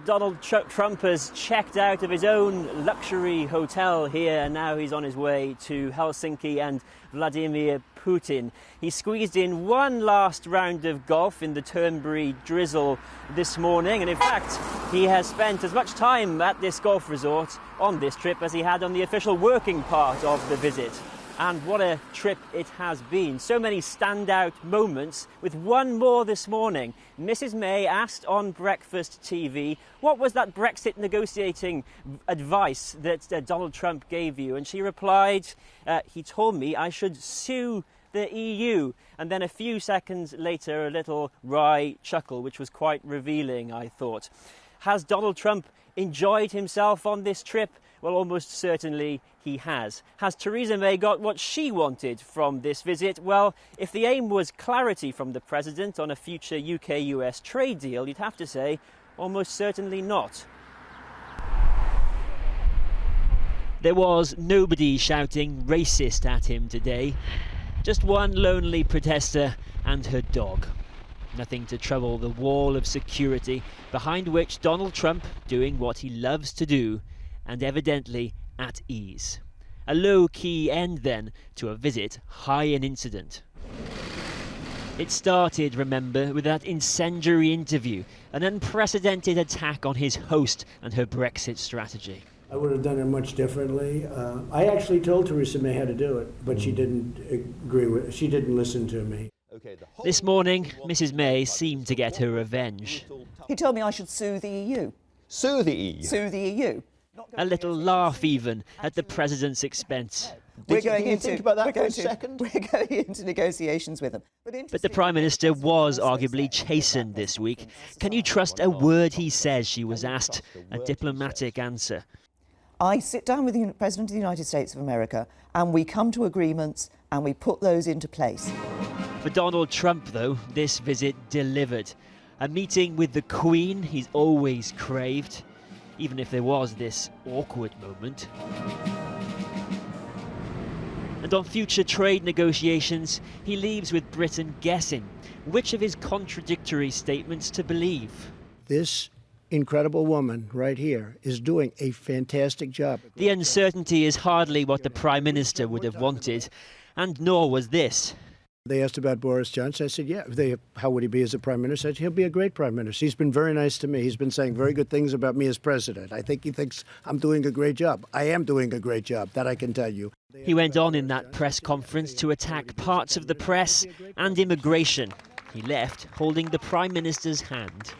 Donald Trump has checked out of his own luxury hotel here, and now he's on his way to Helsinki and Vladimir Putin. He squeezed in one last round of golf in the Turnberry drizzle this morning, and in fact he has spent as much time at this golf resort on this trip as he had on the official working part of the visit. And what a trip it has been. So many standout moments, with one more this morning. Mrs May asked on Breakfast TV, what was that Brexit negotiating advice that Donald Trump gave you? And she replied, he told me I should sue the EU. And then a few seconds later, a little wry chuckle, which was quite revealing, I thought. Has Donald Trump enjoyed himself on this trip? Well, almost certainly he has. Has Theresa May got what she wanted from this visit? Well, if the aim was clarity from the President on a future UK-US trade deal, you'd have to say almost certainly not. There was nobody shouting racist at him today. Just one lonely protester and her dog. Nothing to trouble the wall of security behind which Donald Trump, doing what he loves to do, and evidently at ease. A low-key end, then, to a visit high in incident. It started, remember, with that incendiary interview, an unprecedented attack on his host and her Brexit strategy. I would have done it much differently. I actually told Theresa May how to do it, but she didn't agree with it. She didn't listen to me. This morning, Mrs May seemed to get her revenge. He told me I should sue the EU. Sue the EU? Sue the EU. A little laugh even at the President's expense. We're going into negotiations with them. But the Prime Minister was arguably chastened this week. Can you trust a word he says, she was asked? A diplomatic answer. I sit down with the President of the United States of America and we come to agreements and we put those into place. For Donald Trump, though, this visit delivered. A meeting with the Queen he's always craved, even if there was this awkward moment. And on future trade negotiations, he leaves with Britain guessing which of his contradictory statements to believe. This incredible woman right here is doing a fantastic job. The uncertainty is hardly what the Prime Minister would have wanted, and nor was this. They asked about Boris Johnson. I said, yeah, how would he be as a prime minister? I said, he'll be a great prime minister. He's been very nice to me. He's been saying very good things about me as president. I think he thinks I'm doing a great job. I am doing a great job, that I can tell you. He went on in that press conference to attack parts of the press and immigration. He left holding the Prime Minister's hand.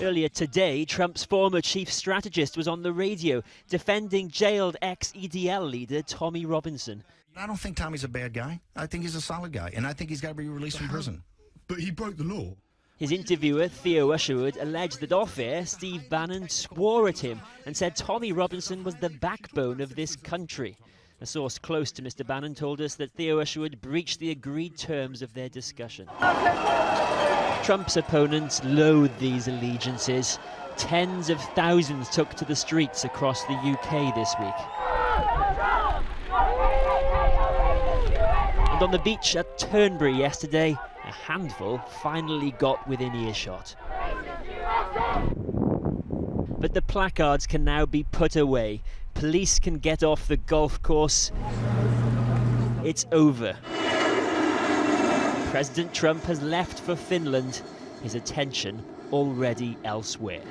Earlier today, Trump's former chief strategist was on the radio defending jailed ex-EDL leader Tommy Robinson. I don't think Tommy's a bad guy. I think he's a solid guy, and I think he's got to be released from prison. But he broke the law. His interviewer, Theo Usherwood, alleged that off-air, Steve Bannon swore at him and said Tommy Robinson was the backbone of this country. A source close to Mr. Bannon told us that Theo Usherwood breached the agreed terms of their discussion. Trump's opponents loathe these allegiances. Tens of thousands took to the streets across the UK this week. And on the beach at Turnberry yesterday, a handful finally got within earshot. But the placards can now be put away. Police can get off the golf course. It's over. President Trump has left for Finland, his attention already elsewhere.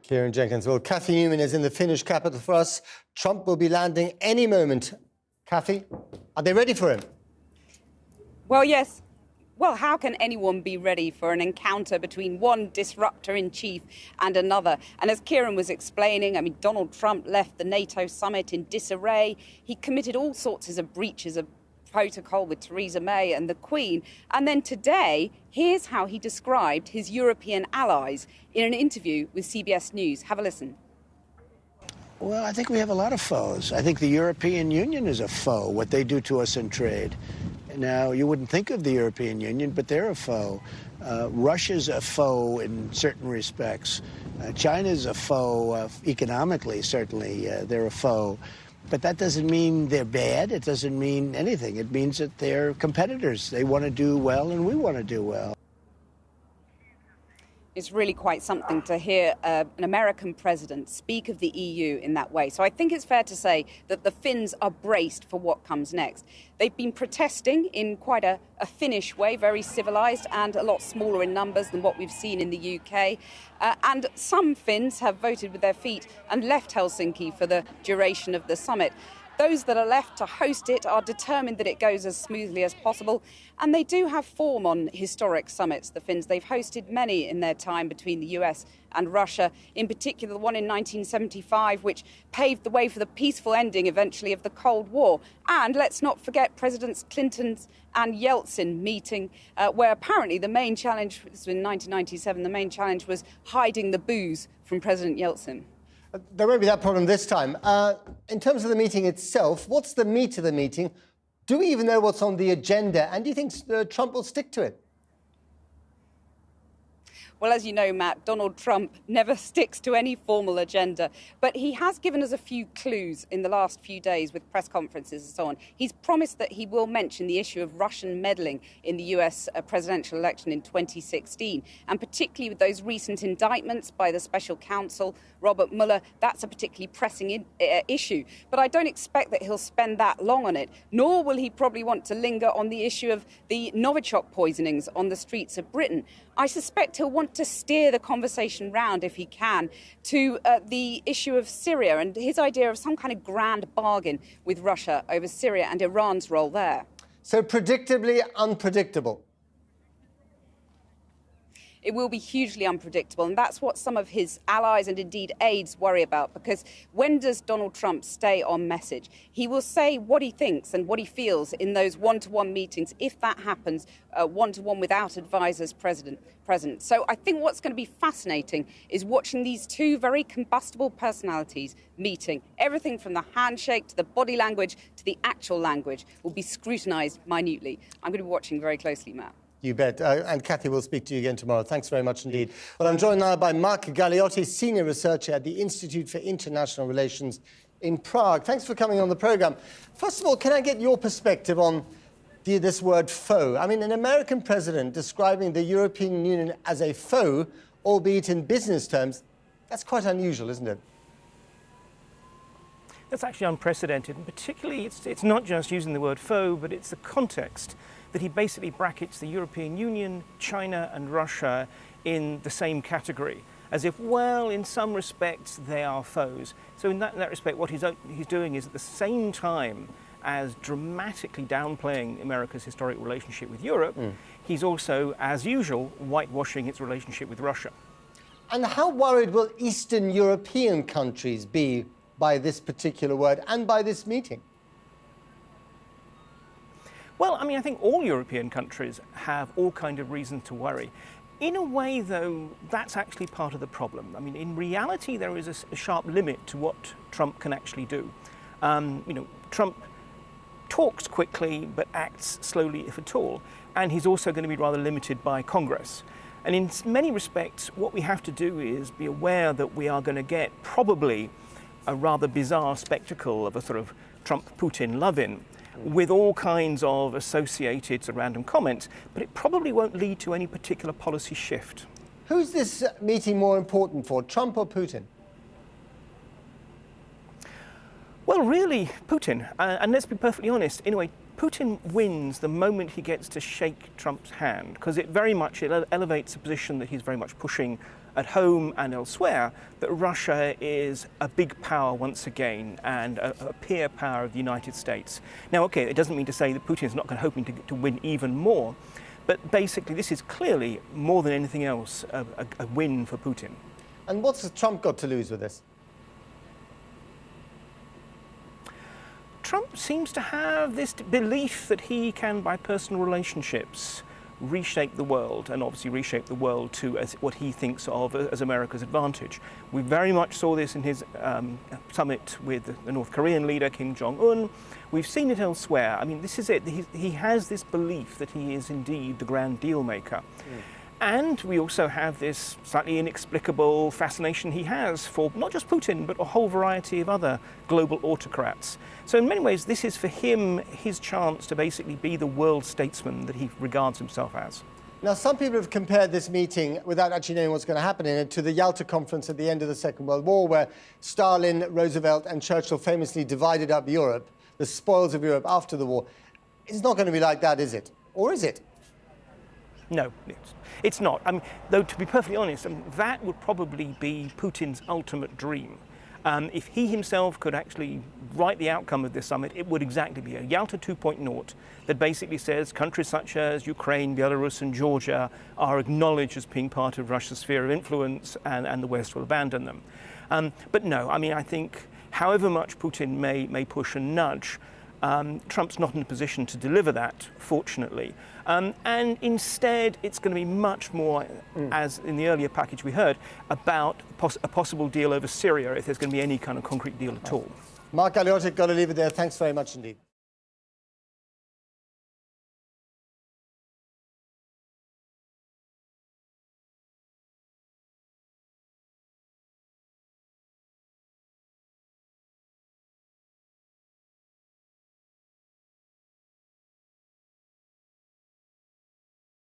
Kieran Jenkins. Well, Cathy Newman is in the Finnish capital for us. Trump will be landing any moment. Cathy, are they ready for him? Well, yes. Well, how can anyone be ready for an encounter between one disruptor-in-chief and another? And as Kieran was explaining, I mean, Donald Trump left the NATO summit in disarray. He committed all sorts of breaches of protocol with Theresa May and the Queen. And then today, here's how he described his European allies in an interview with CBS News. Have a listen. Well, I think we have a lot of foes. I think the European Union is a foe, what they do to us in trade. Now, you wouldn't think of the European Union, but they're a foe. Russia's a foe in certain respects. China's a foe economically, certainly. They're a foe. But that doesn't mean they're bad. It doesn't mean anything. It means that they're competitors. They want to do well, and we want to do well. It's really quite something to hear an American president speak of the EU in that way. So I think it's fair to say that the Finns are braced for what comes next. They've been protesting in quite a Finnish way, very civilised and a lot smaller in numbers than what we've seen in the UK. And some Finns have voted with their feet and left Helsinki for the duration of the summit. Those that are left to host it are determined that it goes as smoothly as possible. And they do have form on historic summits, the Finns. They've hosted many in their time between the US and Russia, in particular the one in 1975, which paved the way for the peaceful ending eventually of the Cold War. And let's not forget Presidents Clinton's and Yeltsin meeting, where apparently the main challenge, this was in 1997, the main challenge was hiding the booze from President Yeltsin. There won't be that problem this time. In terms of the meeting itself, what's the meat of the meeting? Do we even know what's on the agenda? And do you think Trump will stick to it? Well, as you know, Matt, Donald Trump never sticks to any formal agenda, but he has given us a few clues in the last few days with press conferences and so on. He's promised that he will mention the issue of Russian meddling in the US presidential election in 2016, and particularly with those recent indictments by the special counsel, Robert Mueller. That's a particularly pressing issue. But I don't expect that he'll spend that long on it, nor will he probably want to linger on the issue of the Novichok poisonings on the streets of Britain. I suspect he'll want to steer the conversation round, if he can, to the issue of Syria and his idea of some kind of grand bargain with Russia over Syria and Iran's role there. So predictably unpredictable. It will be hugely unpredictable, and that's what some of his allies and indeed aides worry about, because when does Donald Trump stay on message? He will say what he thinks and what he feels in those one-to-one meetings, if that happens, one-to-one without advisors present. So I think what's going to be fascinating is watching these two very combustible personalities meeting. Everything from the handshake to the body language to the actual language will be scrutinised minutely. I'm going to be watching very closely, Matt. You bet. And Cathy, will speak to you again tomorrow. Thanks very much indeed. Well, I'm joined now by Mark Galeotti, Senior Researcher at the Institute for International Relations in Prague. Thanks for coming on the programme. First of all, can I get your perspective on this word foe? I mean, an American president describing the European Union as a foe, albeit in business terms, that's quite unusual, isn't it? That's actually unprecedented, and particularly it's not just using the word foe, but it's the context that he basically brackets the European Union, China and Russia in the same category, as if, well, in some respects they are foes. So in that respect, what he's doing is at the same time as dramatically downplaying America's historic relationship with Europe, he's also, as usual, whitewashing its relationship with Russia. And how worried will Eastern European countries be by this particular word and by this meeting? Well, I mean, I think all European countries have all kinds of reasons to worry. In a way, though, that's actually part of the problem. I mean, in reality, there is a sharp limit to what Trump can actually do. Trump talks quickly but acts slowly, if at all. And he's also going to be rather limited by Congress. And in many respects, what we have to do is be aware that we are going to get probably a rather bizarre spectacle of a sort of Trump-Putin love-in, with all kinds of associated random comments, but it probably won't lead to any particular policy shift. Who's this meeting more important for, Trump or Putin? Well, really, Putin. And let's be perfectly honest, in a way, Putin wins the moment he gets to shake Trump's hand, because it very much elevates the position that he's very much pushing at home and elsewhere, that Russia is a big power once again and a peer power of the United States. Now, okay, it doesn't mean to say that Putin is not hoping to win even more, but basically this is clearly, more than anything else, a win for Putin. And what's Trump got to lose with this? Trump seems to have this belief that he can, by personal relationships, reshape the world, and obviously reshape the world to what he thinks of as America's advantage. We very much saw this in his summit with the North Korean leader, Kim Jong-un. We've seen it elsewhere. I mean, this is it. He has this belief that he is indeed the grand deal maker. And we also have this slightly inexplicable fascination he has for not just Putin, but a whole variety of other global autocrats. So in many ways, this is for him his chance to basically be the world statesman that he regards himself as. Now, some people have compared this meeting, without actually knowing what's going to happen in it, to the Yalta Conference at the end of the Second World War, where Stalin, Roosevelt and Churchill famously divided up Europe, the spoils of Europe after the war. It's not going to be like that, is it? Or is it? No, it's not. I mean, though, to be perfectly honest, that would probably be Putin's ultimate dream. If he himself could actually write the outcome of this summit, it would exactly be a Yalta 2.0 that basically says countries such as Ukraine, Belarus and Georgia are acknowledged as being part of Russia's sphere of influence, and the West will abandon them. But no, I mean, I think however much Putin may push and nudge, Trump's not in a position to deliver that, fortunately. And instead, it's going to be much more, as in the earlier package we heard, about a possible deal over Syria, if there's going to be any kind of concrete deal at all. Mark Galeotti, got to leave it there. Thanks very much indeed.